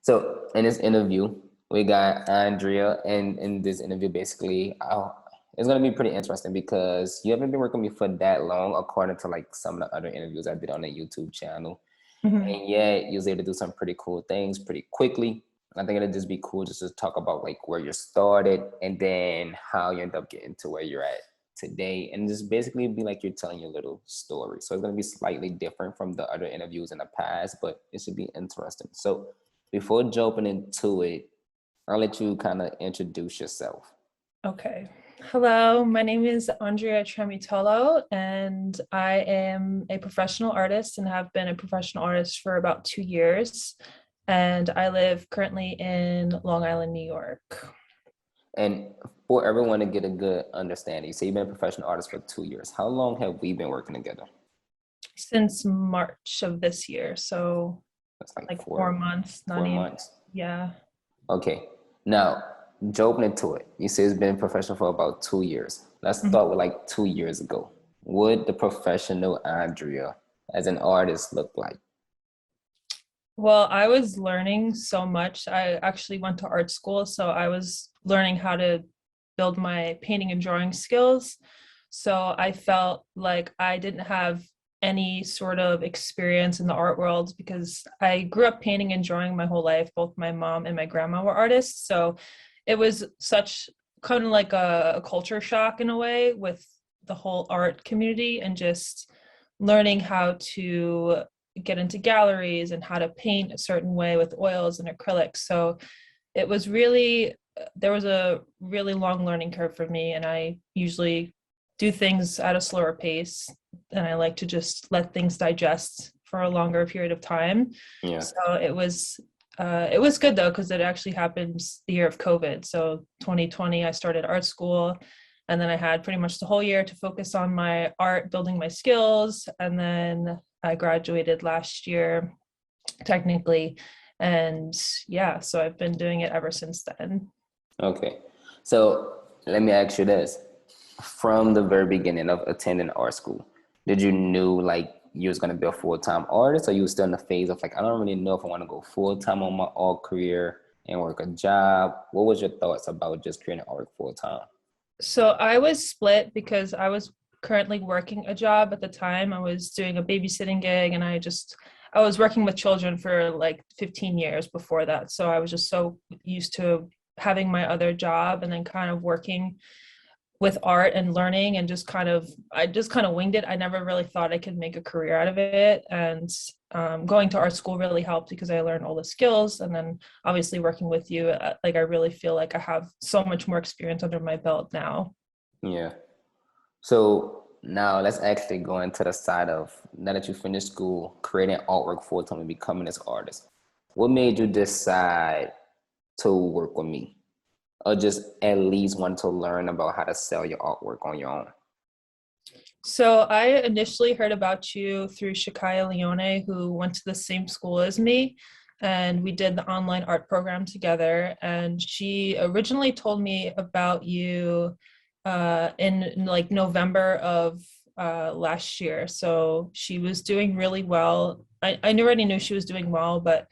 So in this interview, we got Andrea, and in this interview, basically, it's gonna be pretty interesting because you haven't been working with me for that long, according to like some of the other interviews I did on the YouTube channel, Mhm. and yet you was able to do some pretty cool things pretty quickly. I think it'd just be cool just to talk about like where you started and then how you end up getting to where you're at today, and just basically be like you're telling your little story. So it's gonna be slightly different from the other interviews in the past, but it should be interesting. So before jumping into it, I'll let you kind of introduce yourself. Okay. Hello, my name is Andrea Tremitolo, and I am a professional artist and have been a professional artist for about 2 years. And I live currently in Long Island, New York, And for everyone to get a good understanding, so you've been a professional artist for 2 years. How long have we been working together? since March of this year. So, That's like like four 4 months, not four even, months. yeah. Okay. Now, jumping into it, you say it's been professional for about 2 years. Let's Mhm. start with like 2 years ago. What the professional Andrea as an artist look like? Well, I was learning so much. I actually went to art school, so I was learning how to build my painting and drawing skills. So I felt like I didn't have any sort of experience in the art world because I grew up painting and drawing my whole life. Both my mom and my grandma were artists. So it was such kind of like a culture shock in a way with the whole art community and just learning how to get into galleries and how to paint a certain way with oils and acrylics. So it was really, there was a really long learning curve for me, and I usually do things at a slower pace, and I like to just let things digest for a longer period of time. Yeah. So it was good though because it actually happened the year of COVID. So 2020, I started art school, and then I had pretty much the whole year to focus on my art, building my skills, and then I graduated last year, technically, and yeah, so I've been doing it ever since then. Okay. So let me ask you this. From the very beginning of attending art school, did you knew like you was gonna be a full-time artist, or you was still in the phase of like, I don't really know if I want to go full-time on my art career and work a job? What was your thoughts about just creating art full-time? So I was split because I was currently working a job at the time. I was doing a babysitting gig, and I was working with children for like 15 years before that. So I was just so used to having my other job and then kind of working with art and learning, and I just kind of winged it. I never really thought I could make a career out of it. And going to art school really helped because I learned all the skills. And then obviously working with you, like I really feel like I have so much more experience under my belt now. Yeah. So now let's actually go into the side of now that you finished school, creating artwork full-time and becoming this artist. What made you decide to work with me? Or just at least want to learn about how to sell your artwork on your own? So I initially heard about you through Shakaya Leone, who went to the same school as me, and we did the online art program together. And she originally told me about you in like November of last year. So she was doing really well. I already knew she was doing well, but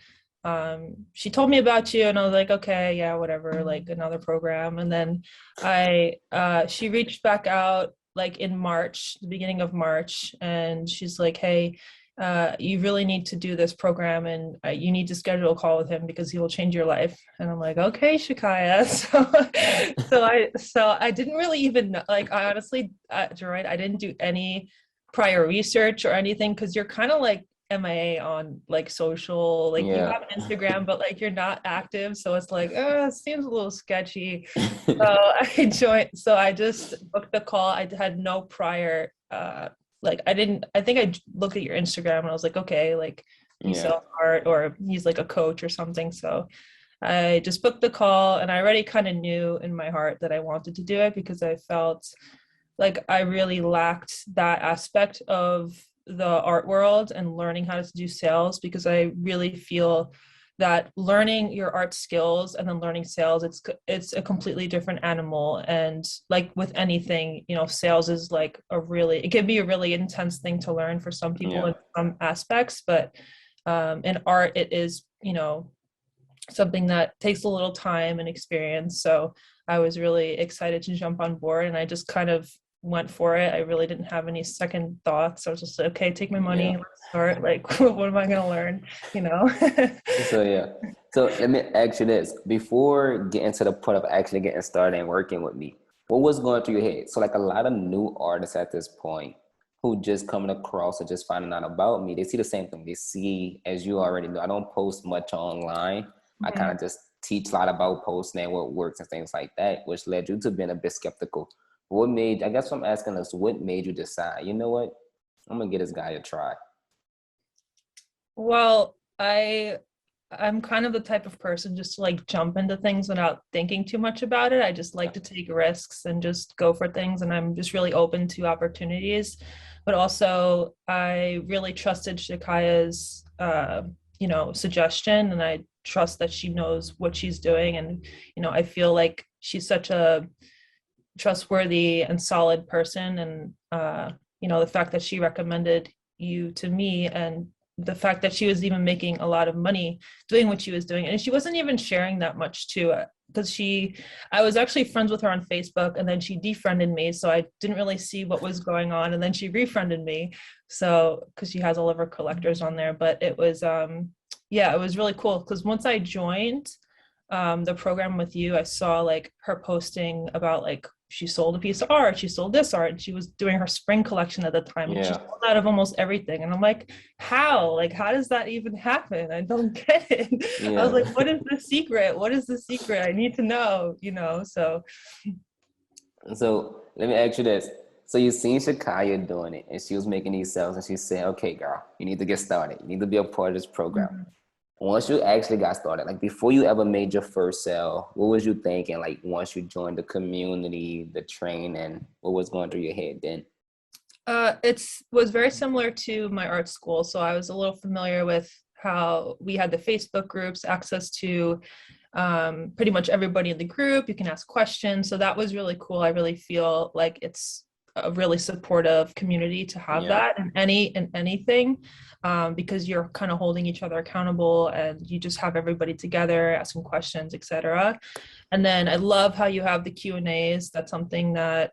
she told me about you, and I was like, okay, yeah, whatever, like another program. And then she reached back out like in March, the beginning of March, and she's like, hey, you really need to do this program, and you need to schedule a call with him because he will change your life. And I'm like, okay, Shakaya. So I didn't really even know, like, I honestly, Jaroid, I didn't do any prior research or anything because you're kind of like MIA on like social, like you Yeah. have an Instagram, but like you're not active. So it's like, it seems a little sketchy. So I just booked the call. I had no prior, like I think I looked at your Instagram and I was like, okay, like you Yeah. sell art or he's like a coach or something. So I just booked the call, and I already kind of knew in my heart that I wanted to do it because I felt like I really lacked that aspect of the art world and learning how to do sales, because I really feel that learning your art skills and then learning sales, it's a completely different animal. And like with anything, sales is like it can be a really intense thing to learn for some people Yeah. in some aspects, but in art it is, something that takes a little time and experience. So I was really excited to jump on board, and I just kind of went for it. I really didn't have any second thoughts. I was just like, okay, take my Yeah. money, let's start. Like, what am I going to learn? You know? So yeah. So let me ask you this. Before getting to the point of actually getting started and working with me, what was going through your head? So like a lot of new artists at this point who just coming across and just finding out about me, they see the same thing. They see, as you already know, I don't post much online. I kind of just teach a lot about posting and what works and things like that, which led you to being a bit skeptical. What made, I guess I'm asking us, what made you decide, you know what, I'm gonna get this guy a try? Well, I'm kind of the type of person just to like jump into things without thinking too much about it. I just like to take risks and just go for things, and I'm just really open to opportunities. But also, I really trusted Shikaya's, suggestion, and I trust that she knows what she's doing. And I feel like she's such a trustworthy and solid person, and the fact that she recommended you to me, and the fact that she was even making a lot of money doing what she was doing, and she wasn't even sharing that much too, because I was actually friends with her on Facebook, and then she defriended me, so I didn't really see what was going on, and then she refriended me, so because she has all of her collectors on there. But it was yeah, it was really cool, because once I joined the program with you, I saw like her posting about like she sold a piece of art, she sold this art, and she was doing her spring collection at the time, and she Yeah. sold out of almost everything. And I'm like, how? Like, how does that even happen? I don't get it. I was Yeah. like, what is the secret? What is the secret? I need to know. So So let me ask you this. So you seen Shakaya doing it and she was making these sales and she said, okay, girl, you need to get started. You need to be a part of this program. mhm. Once you actually got started, like before you ever made your first sale, what was you thinking? Like once you joined the community, the training, what was going through your head then? It was very similar to my art school. So I was a little familiar with how we had the Facebook groups, access to pretty much everybody in the group. You can ask questions. So that was really cool. I really feel like it's a really supportive community to have Yeah. that in anything, because you're kind of holding each other accountable, and you just have everybody together asking questions, etc. And then I love how you have the Q&As. That's something that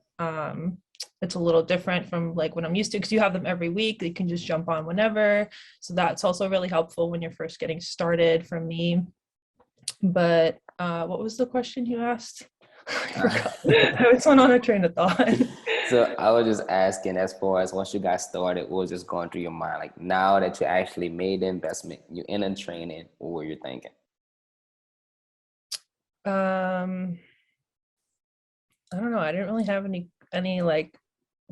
it's a little different from like what I'm used to, because you have them every week. You can just jump on whenever. So that's also really helpful when you're first getting started for me. But what was the question you asked? I forgot. I just went on a train of thought. So I was just asking, as far as once you got started, what was just going through your mind? Like now that you actually made the investment, you're in a training, what were you thinking? um I don't know. I didn't really have any like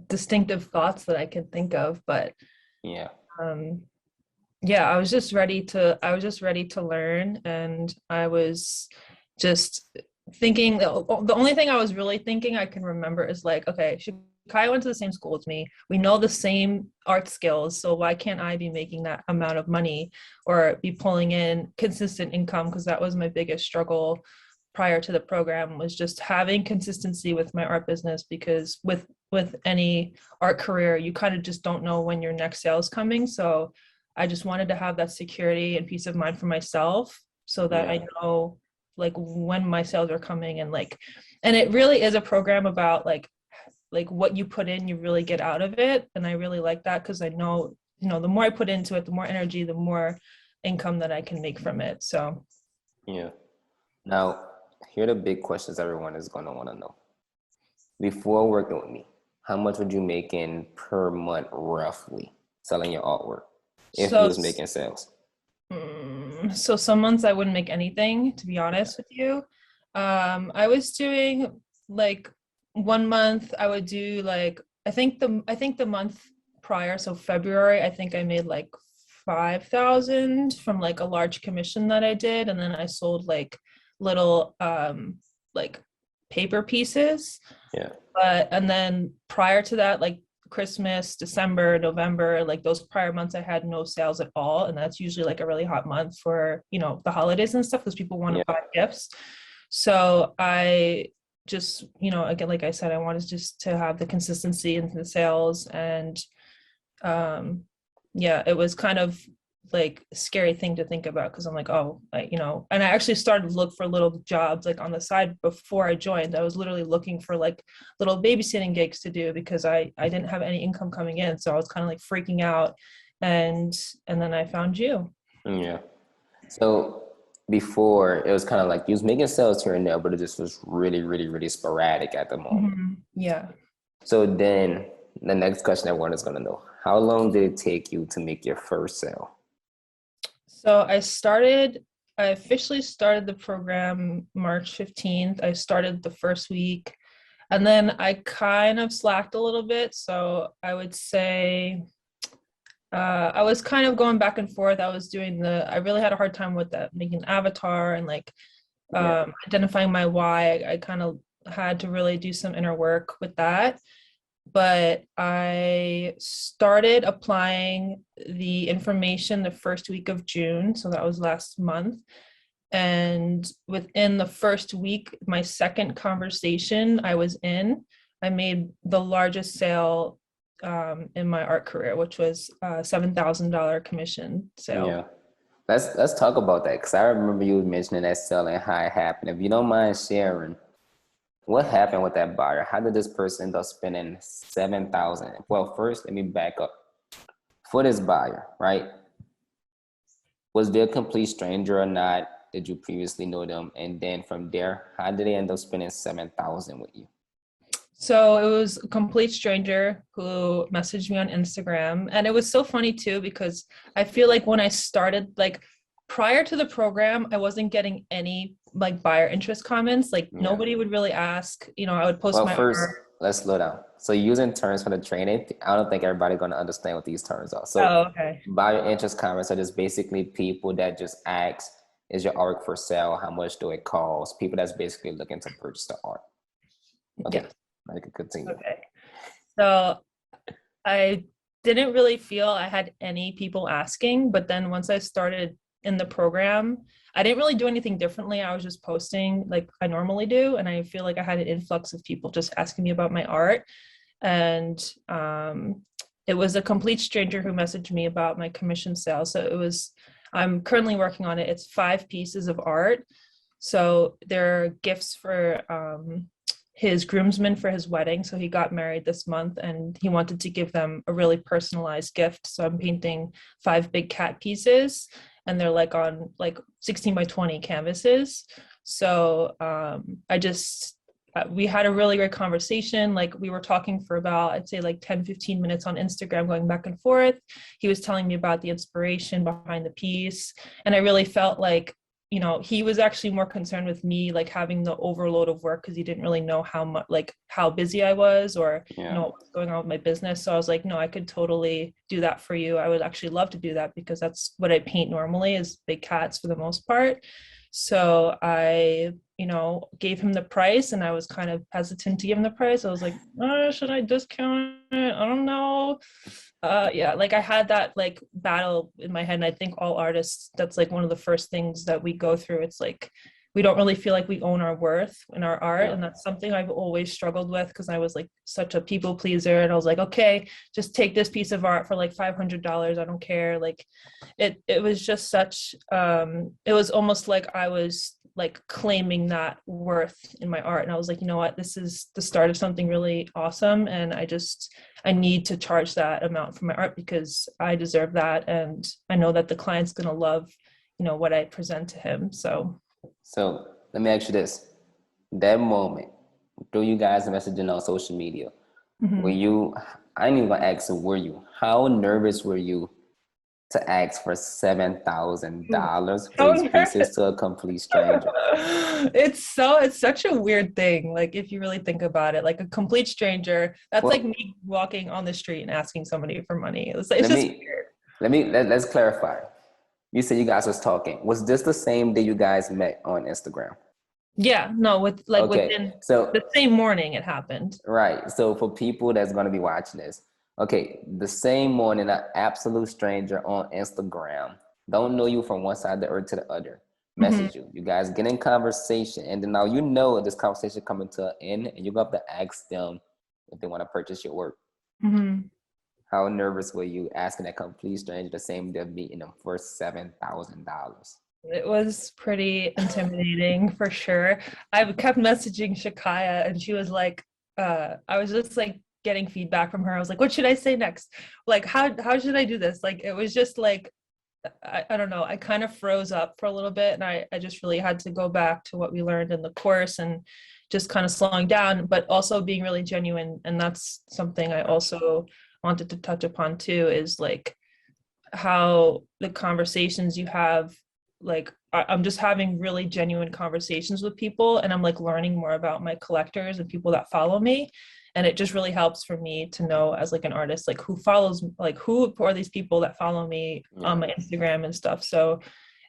distinctive thoughts that I can think of, but Yeah. um yeah, I was just ready to learn, and I was just thinking, the only thing I was really thinking I can remember is like, okay, Kai went to the same school as me. We know the same art skills, so why can't I be making that amount of money or be pulling in consistent income? Because that was my biggest struggle prior to the program, was just having consistency with my art business, because with any art career, you kind of just don't know when your next sale is coming. So I just wanted to have that security and peace of mind for myself, so that Yeah. I know like when my sales are coming, and it really is a program about like what you put in, you really get out of it. And I really like that, because I know, the more I put into it, the more energy, the more income that I can make from it. So Yeah. Now, here are the big questions everyone is going to want to know. Before working with me, how much would you make in per month roughly selling your artwork if you so was making sales? so some months I wouldn't make anything, to be Yeah. honest with you. I was doing like one month I would do like, I think the month prior, so February, I think I made like 5,000 from like a large commission that I did, and then I sold like little like paper pieces. Yeah. But and then prior to that, like Christmas, December, November, like those prior months, I had no sales at all. And that's usually like a really hot month for, the holidays and stuff, because people want to Yeah. buy gifts. So I just, again, like I said, I wanted just to have the consistency in the sales. And yeah, it was kind of like scary thing to think about, because I'm like, oh, and I actually started to look for little jobs like on the side before I joined. I was literally looking for like little babysitting gigs to do because I didn't have any income coming in, so I was kind of like freaking out, and then I found you. Yeah. So before it was kind of like you was making sales here and there, but it just was really, really, really sporadic at the moment. Yeah. So then the next question everyone is going to know, how long did it take you to make your first sale? So I officially started the program March 15th. I started the first week, and then I kind of slacked a little bit. So I would say I was kind of going back and forth. I really had a hard time with that, making an avatar and like Yeah. identifying my why. I kind of had to really do some inner work with that. But I started applying the information the first week of June. So that was last month. And within the first week, my second conversation I was in, I made the largest sale in my art career, which was a $7,000 commission sale. Yeah. Let's talk about that because I remember you mentioning that sale and how it happened. If you don't mind sharing, what happened with that buyer? How did this person end up spending 7,000? Well, first, let me back up. For this buyer, right? Was they a complete stranger or not? Did you previously know them? And then from there, how did they end up spending 7,000 with you? So it was a complete stranger who messaged me on Instagram. And it was so funny too, because I feel like when I started, like prior to the program, I wasn't getting any like buyer interest comments. Like Yeah. nobody would really ask, I would post Well, my first, art. let's slow down. So using terms for the training, I don't think everybody's going to understand what these terms are. So Oh, okay. buyer interest comments are just basically people that just ask, is your art for sale? How much do it cost? People that's basically looking to purchase the art. Okay, Yeah. I can continue. Okay. So I didn't really feel I had any people asking, but then once I started in the program, I didn't really do anything differently. I was just posting like I normally do, and I feel like I had an influx of people just asking me about my art. And it was a complete stranger who messaged me about my commission sale. So I'm currently working on it. It's 5 pieces of art. So they're gifts for his groomsmen for his wedding. So he got married this month and he wanted to give them a really personalized gift. So I'm painting 5 big cat pieces, and they're like on like 16 by 20 canvases. So we had a really great conversation. Like we were talking for about, I'd say like 10-15 minutes on Instagram, going back and forth. He was telling me about the inspiration behind the piece. And I really felt like, he was actually more concerned with me, like having the overload of work, because he didn't really know how much, like how busy I was, or, Yeah. what's going on with my business. So I was like, no, I could totally do that for you. I would actually love to do that because that's what I paint normally, is big cats for the most part. So I, gave him the price, and I was kind of hesitant to give him the price. I was like, should I discount it? I don't know. Yeah, like I had that like battle in my head, and I think all artists, that's like one of the first things that we go through. It's like we don't really feel like we own our worth in our art, Yeah. and that's something I've always struggled with, because I was like such a people pleaser, and I was like, okay, just take this piece of art for like $500, I don't care. Like it was just such it was almost like I was like claiming that worth in my art, and I was like, you know what, this is the start of something really awesome, and I need to charge that amount for my art because I deserve that, and I know that the client's going to love what I present to him. So let me ask you this. That moment, through you guys messaging on social media, were you, I ain't even gonna ask, were you, how nervous were you to ask for $7,000 for so these pieces to a complete stranger? it's such a weird thing, like if you really think about it, like a complete stranger, that's like Well, me walking on the street and asking somebody for money. It's let just me, let's clarify. You said you guys was talking. Was this the same day you guys met on Instagram? yeah, no, Okay, within so the same morning it happened. right. So for people that's going to be watching this, okay, the same morning, an absolute stranger on Instagram, don't know you from one side of the earth to the other, message you. You guys get in conversation, and then now this conversation coming to an end, and you go up to ask them if they want to purchase your work. How nervous were you asking a complete stranger the same day meeting them for $7,000? It was pretty intimidating for sure. I kept messaging Shakaya and she was like, I was just like getting feedback from her. I was like, what should I say next? Like, how should I do this? Like, it was just like, I don't know. I kind of froze up for a little bit and I just really had to go back to what we learned in the course and just kind of slowing down, but also being really genuine. And that's something I also wanted to touch upon too, is like how the conversations you have, like I'm just having really genuine conversations with people and I'm like learning more about my collectors and people that follow me, and it just really helps for me to know as like an artist like who follows, like who are these people that follow me Yeah. on my Instagram and stuff. So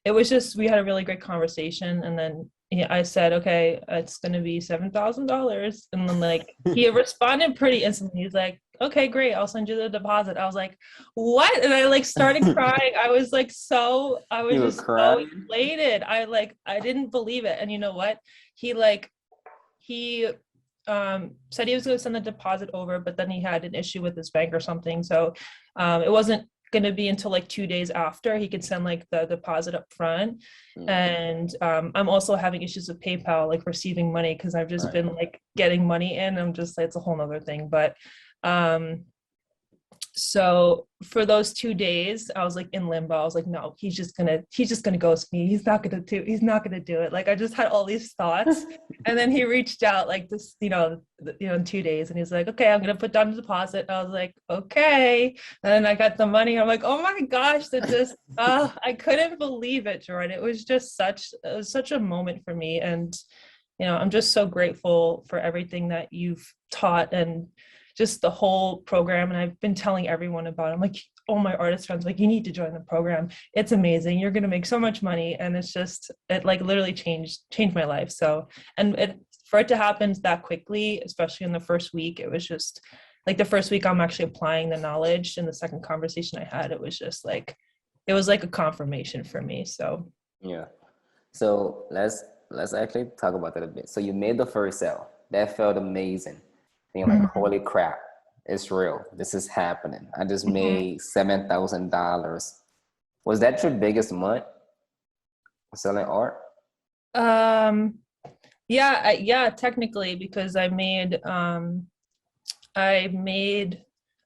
it was just, we had a really great conversation, and then I said, okay, it's gonna be $7,000, and then like he responded pretty instantly. He's like, okay, great, I'll send you the deposit. I was like, what? And I like started crying. I was like, I was You were just so crying? elated. I didn't believe it. And you know what? He like he said he was going to send the deposit over, but then he had an issue with his bank or something. So it wasn't going to be until like 2 days after he could send like the deposit up front. And I'm also having issues with PayPal, like receiving money, because I've just Right. been like getting money in. I'm just like, it's a whole nother thing. But so for those 2 days I was like in limbo. I was like, no, he's just gonna ghost me. He's not gonna do it. Like I just had all these thoughts. And then he reached out like this, in 2 days, and he's like, okay, I'm gonna put down the deposit. And I was like, okay. And then I got the money. I'm like, oh my gosh, that just I couldn't believe it, Jaroid. It was just such a moment for me. And I'm just so grateful for everything that you've taught and just the whole program. And I've been telling everyone about it. I'm like, all my artist friends, like, you need to join the program. It's amazing. You're going to make so much money. And it like literally changed my life. So, and for it to happen that quickly, especially in the first week, it was just like the first week I'm actually applying the knowledge. And the second conversation I had, it was just like, it was like a confirmation for me. So Yeah. So let's actually talk about that a bit. So you made the first sale. That felt amazing. And you're like, holy crap, it's real. This is happening. I just made $7,000. Was that your biggest month selling art? Yeah, technically, because I made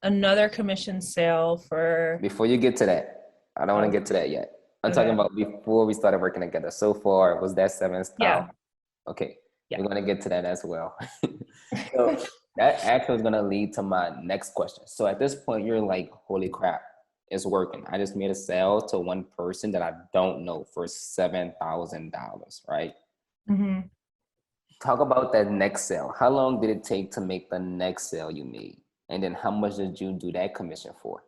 another commission sale for. Before you get to that, I don't want to get to that yet. I'm talking Okay. about before we started working together. So far, was that 7,000? Yeah. Okay, Yeah. we're gonna get to that as well. So that actually is gonna lead to my next question. So at this point, you're like, holy crap, it's working. I just made a sale to one person that I don't know for $7,000, right? hmm Talk about that next sale. How long did it take to make the next sale you made? And then how much did you do that commission for?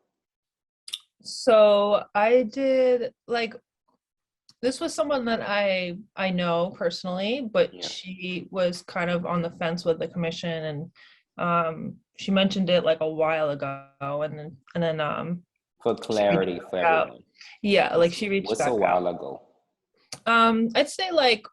So I did like, this was someone that I know personally, but Yeah. she was kind of on the fence with the commission, and she mentioned it like a while ago, and then For she reached clarity for back out. everyone. Yeah, like she reached What's a back out. while ago? I'd say like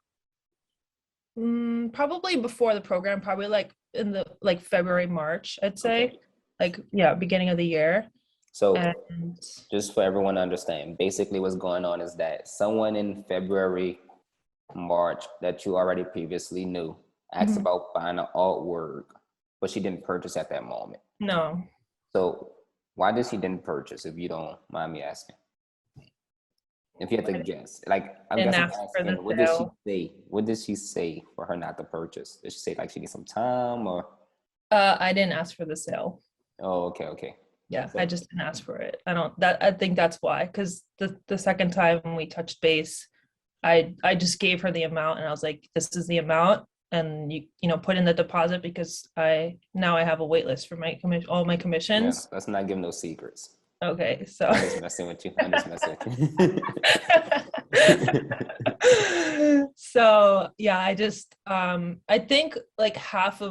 probably before the program, probably like in the like February, March, I'd Okay. say. Like, yeah, beginning of the year. So And just for everyone to understand, basically what's going on is that someone in February, March that you already previously knew asked Mhm. about buying an artwork, but she didn't purchase at that moment. No, So why did she didn't purchase if you don't mind me asking? If you had to I guess, like I didn't guess I'm ask for the asking, what did she sale. say? What did she say for her not to purchase? Did she say like she needs some time or? I didn't ask for the sale. Oh, okay, okay. Yeah, I So just didn't ask for it. I think that's why, because the second time when we touched base, I just gave her the amount and I was like, this is the amount, and put in the deposit, because I have a wait list for my commission, all my yeah, commissions. let's not give no secrets. Okay, so I'm just messing with you. I'm just messing with you. so yeah, I think like half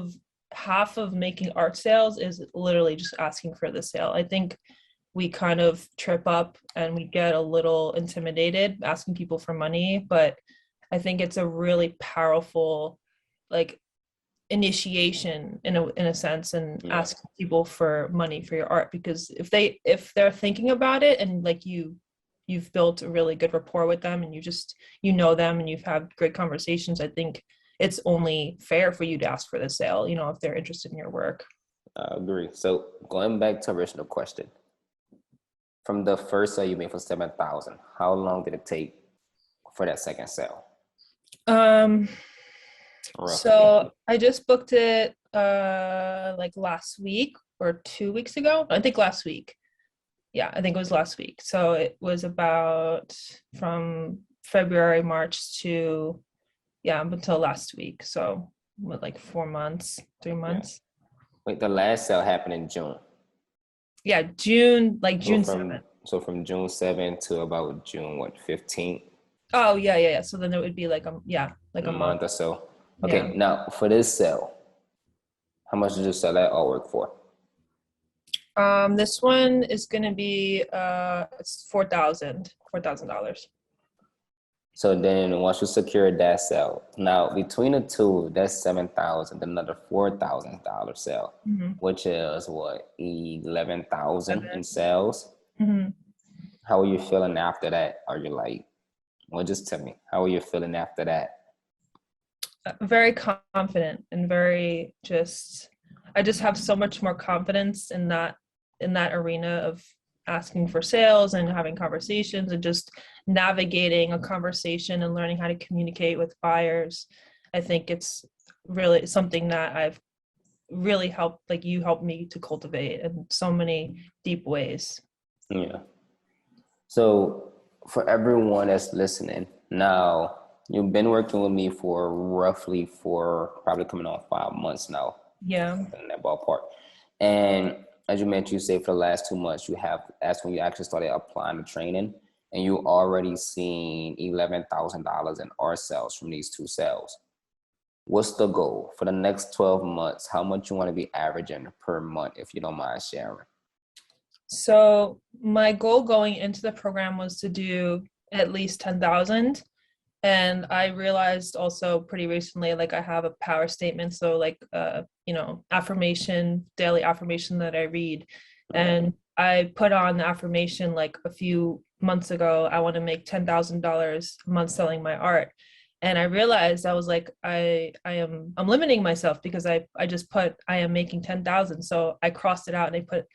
of making art sales is literally just asking for the sale. I think we kind of trip up and we get a little intimidated asking people for money, but I think it's a really powerful, like, initiation in a sense, and Yeah, asking people for money for your art, because if they're thinking about it, and like you've built a really good rapport with them, and you know them, and you've had great conversations, I think it's only fair for you to ask for the sale, if they're interested in your work. I agree. So going back to original question, from the first sale you made for 7,000, how long did it take for that second sale, um roughly? so I just booked it like last week or 2 weeks ago, I think last week. Yeah, I think it was last week. So it was about from February, March to, yeah, up until last week. So what, like 4 months, three Yeah. months? Wait, the last sale happened in June. Yeah, June, like So June from 7th. so from June 7th to about June what 15th, Oh, yeah, yeah, yeah. So then it would be like a like a month. month or so. Yeah. Okay, now for this sale, how much did you sell that artwork for? This one is gonna be it's $4,000. So then once you secured that sale, now between the two, that's 7,000, another $4,000 sale, Mm-hmm. which is what, 11,000 in sales. Mm-hmm. How are you feeling after that? Are you like, well, just tell me, how are you feeling after that? Very confident and very just, I just have so much more confidence in that arena of asking for sales and having conversations and just navigating a conversation and learning how to communicate with buyers. I think it's really something that I've really helped, like you helped me to cultivate in so many deep ways. Yeah. So for everyone that's listening, now you've been working with me for roughly for probably coming on 5 months now, Yeah. something in that ballpark. And as you mentioned, you say for the last 2 months, that's when you actually started applying the training, and you already seen $11,000 in art sales from these two sales. What's the goal for the next 12 months? How much you want to be averaging per month, if you don't mind sharing? So my goal going into the program was to do at least 10,000. And I realized also pretty recently, like I have a power statement. So like, affirmation, daily affirmation that I read. Yeah. And I put on the affirmation like a few months ago, I want to make $10,000 a month selling my art. And I realized I was like, I'm limiting myself because I just put, I am making 10,000. So I crossed it out and I put,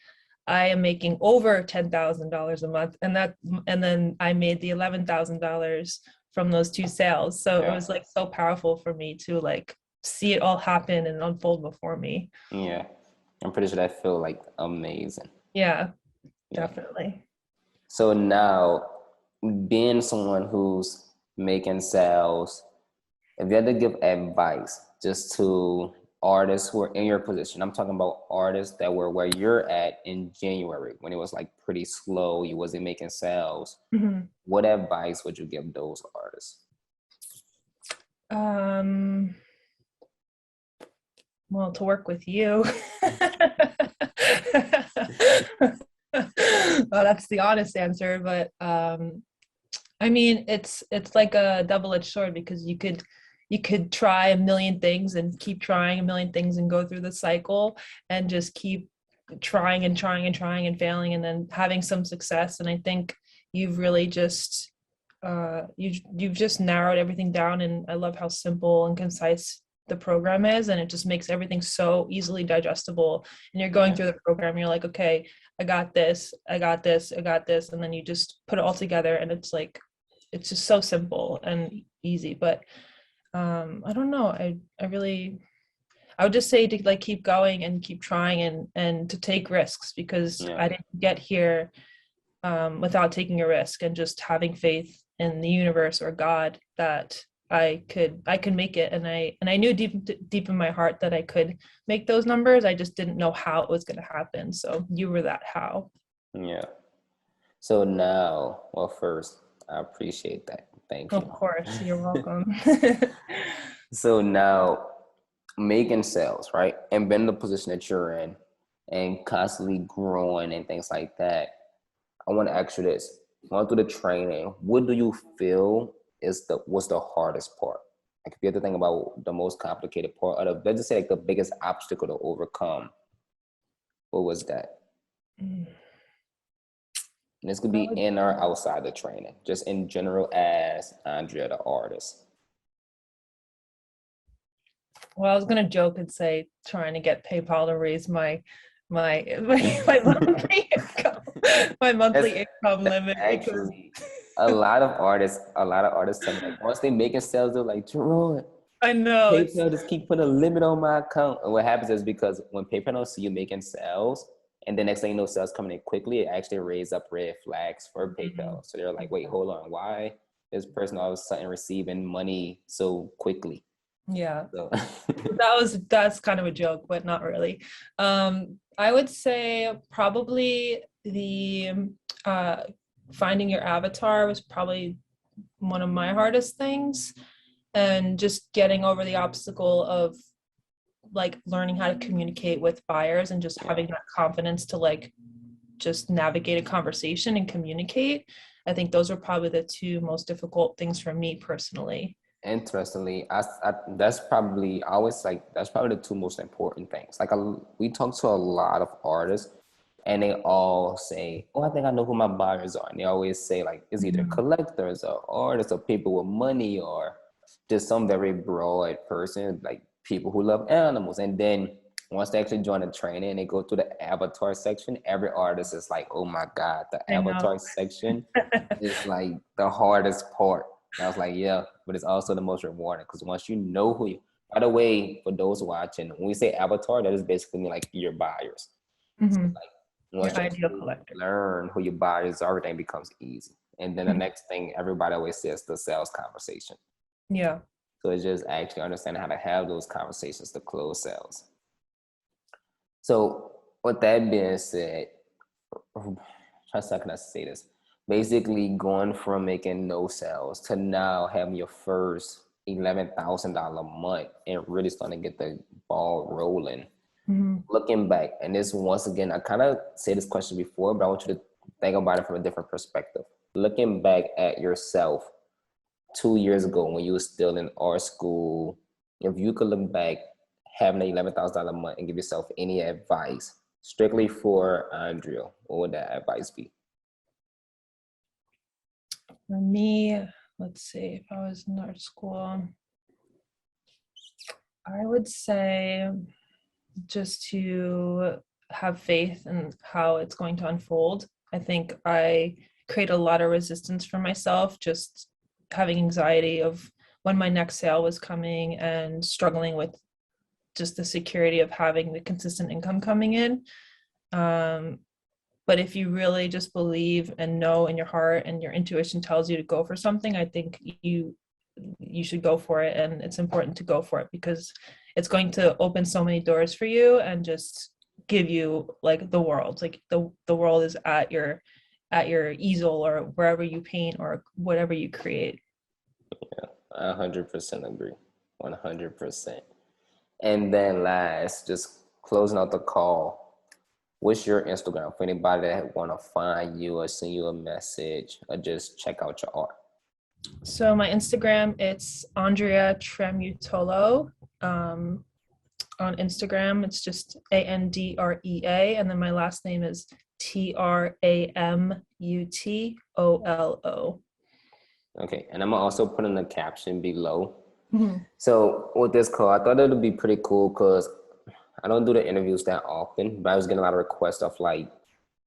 I am making over $10,000 a month, and then I made the $11,000 from those two sales. So it Yeah. was like so powerful for me to like see it all happen and unfold before me. Yeah. I'm pretty sure that feel like amazing. Yeah, Yeah. definitely. So now, being someone who's making sales, if you had to give advice just to artists who are in your position, I'm talking about artists that were where you're at in January when it was like pretty slow, you wasn't making sales. Mhm. What advice would you give those artists? Um, well, to work with you. Well, that's the honest answer, but I mean, it's like a double-edged sword because you could try a million things and keep trying a million things and go through the cycle and just keep trying and trying and trying and failing and then having some success. And I think you've really just you've just narrowed everything down, and I love how simple and concise the program is, and it just makes everything so easily digestible. And you're going Yeah. through the program, you're like, okay, I got this, I got this, I got this, and then you just put it all together, and it's like it's just so simple and easy. But I don't know, I really, I would just say to like keep going and keep trying, and to take risks, because Yeah. I didn't get here without taking a risk, and just having faith in the universe or God that I could make it. And I knew deep in my heart that I could make those numbers. I just didn't know how it was going to happen. So you were that how. Yeah. So now, well, first, I appreciate that. Thank Of you. course, you're welcome. So now, making sales, right? And being in the position that you're in and constantly growing and things like that. I want to ask you this. Going through the training, what do you feel is was the hardest part? Like if you have to think about the most complicated part of the, let's just say like the biggest obstacle to overcome, what was that? Mm. And this could I be would, in or outside the training, just in general as Andrea, the artist. well, I was gonna joke and say trying to get PayPal to raise my monthly income, my That's, monthly income that's limit because actually a lot of artists tell me like once they making sales, they're like, Jaroid, I know it's PayPal just keep putting a limit on my account. And what happens is because when PayPal don't see you making sales, and the next thing you know, sales coming in quickly, it actually raises up red flags for PayPal. So they're like, wait, hold on, why is this person all of a sudden receiving money so quickly? yeah. So That's kind of a joke, but not really. I would say probably the uh, finding your avatar was probably one of my hardest things, and just getting over the obstacle of like learning how to communicate with buyers and just yeah. having that confidence to like just navigate a conversation and communicate. I think those are probably the two most difficult things for me personally. Interestingly, that's probably I always like that's probably the two most important things. Like we talk to a lot of artists, and they all say, "Oh, I think I know who my buyers are." And they always say like it's either Mhm. collectors or artists or people with money or just some very broad person, like people who love animals. And then once they actually join the training and they go through the avatar section, every artist is like, "Oh my God, the I know. avatar section is like the hardest part." And I was like, yeah, but it's also the most rewarding because once you know who you, by the way, for those watching, when we say avatar, that is basically like your buyers. So Mhm. like Your once you ideal actually collector. learn who your buyers are, everything becomes easy. And then the Mhm. next thing everybody always says the sales conversation. Yeah. So it's just actually understanding how to have those conversations to close sales. So with that being said, how can I say this? Basically, going from making no sales to now having your first $11,000 month and really starting to get the ball rolling. Mhm. Looking back, and this once again, I kind of said this question before, but I want you to think about it from a different perspective. Looking back at yourself 2 years ago when you were still in art school, if you could look back having an $11,000 a month and give yourself any advice strictly for Andrea, what would that advice be? For me, let's see, if I was in art school, I would say just to have faith in how it's going to unfold. I think I create a lot of resistance for myself, just having anxiety of when my next sale was coming and struggling with just the security of having the consistent income coming in. Um, but if you really just believe and know in your heart and your intuition tells you to go for something, I think you should go for it, and it's important to go for it because it's going to open so many doors for you and just give you like the world, like the world is at your easel or wherever you paint or whatever you create. 100% agree. 100%. And then last, just closing out the call, what's your Instagram for anybody that want to find you or send you a message or just check out your art? So my Instagram, it's Andrea Tremutolo. On Instagram, it's just Andrea, and then my last name is Tramutolo. Okay, and I'm gonna also put in the caption below. Mhm. So with this call, I thought it would be pretty cool because I don't do the interviews that often, but I was getting a lot of requests of like,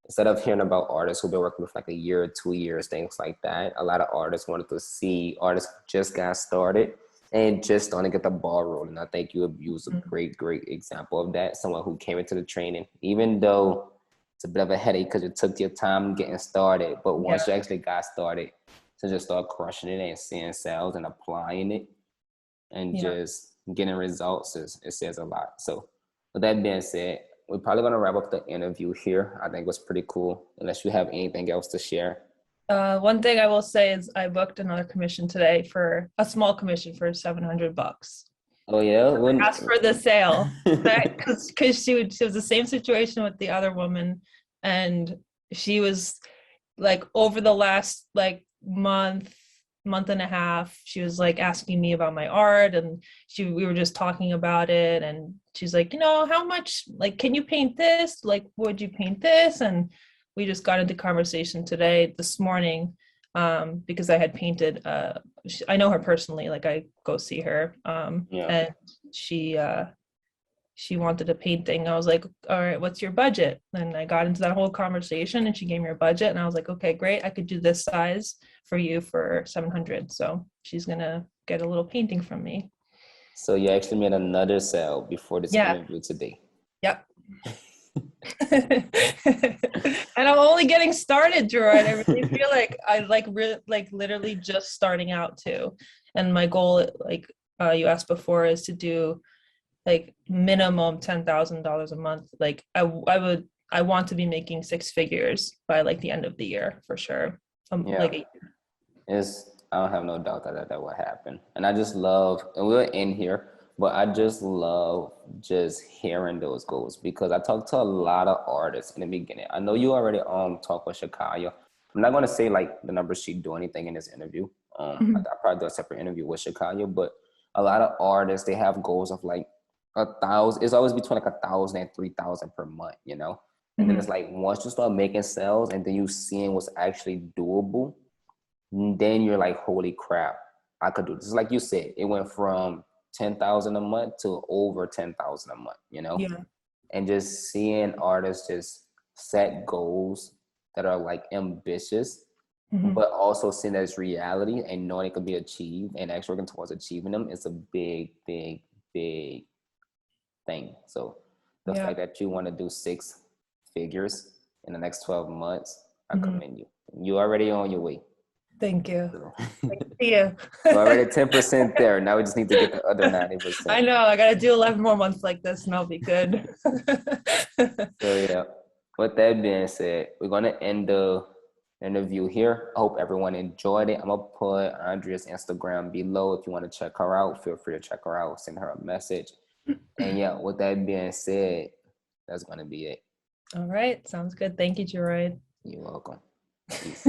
instead of hearing about artists who've been working with like a year or 2 years, things like that, a lot of artists wanted to see artists who just got started and just starting to get the ball rolling. I think you was a great example of that. Someone who came into the training, even though it's a bit of a headache because it took your time getting started, but Yeah, once you actually got started, to just start crushing it and seeing sales and applying it and yeah. just getting results it says a lot. So with that being said, we're probably gonna wrap up the interview here. I think it was pretty cool. Unless you have anything else to share. One thing I will say is I booked another commission today for a small commission for $700. Oh yeah, Asked for the sale, that because she was the same situation with the other woman, and she was like over the last like month month and a half, she was like asking me about my art, and we were just talking about it, and she's like, how much, like, can you paint this? Like, would you paint this? And we just got into conversation this morning, because I had painted, I know her personally, like I go see her, Yeah. and she wanted a painting. I was like, all right, what's your budget? And I got into that whole conversation, and she gave me her budget, and I was like, okay, great. I could do this size for you for 700. So she's going to get a little painting from me. So you actually made another sale before this Yeah. interview today. Yep. And I'm only getting started, Jaroid. I really feel like I like literally just starting out too. And my goal, like you asked before, is to do like minimum $10,000 a month. Like I want to be making six figures by like the end of the year for sure. Yeah. I don't have no doubt that will happen. And I just love, and we're in here, but I just love just hearing those goals, because I talked to a lot of artists in the beginning. I know you already talk with Shakaya. I'm not gonna say like the numbers she do anything in this interview. I probably do a separate interview with Shakaya, but a lot of artists, they have goals of like 1,000. It's always between like 1,000 and 3,000 per month, And then it's like once you start making sales and then you seeing what's actually doable, then you're like, holy crap, I could do this. Like you said, it went from 10,000 a month to over 10,000 a month, Yeah. And just seeing artists just set goals that are like ambitious, but also seeing that it's reality and knowing it can be achieved and actually working towards achieving them is a big, big, big thing. So the fact that you want to do six figures in the next 12 months, I commend you. You're already on your way. Thank you. So, Thank you. we're already 10% there. Now we just need to get the other 90%. I know. I got to do 11 more months like this and I'll be good. So yeah, with that being said, we're going to end the interview here. I hope everyone enjoyed it. I'm going to put Andrea's Instagram below. If you want to check her out, feel free to check her out, send her a message. And yeah, with that being said, that's going to be it. All right. Sounds good. Thank you, Jaroid. You're welcome. Peace.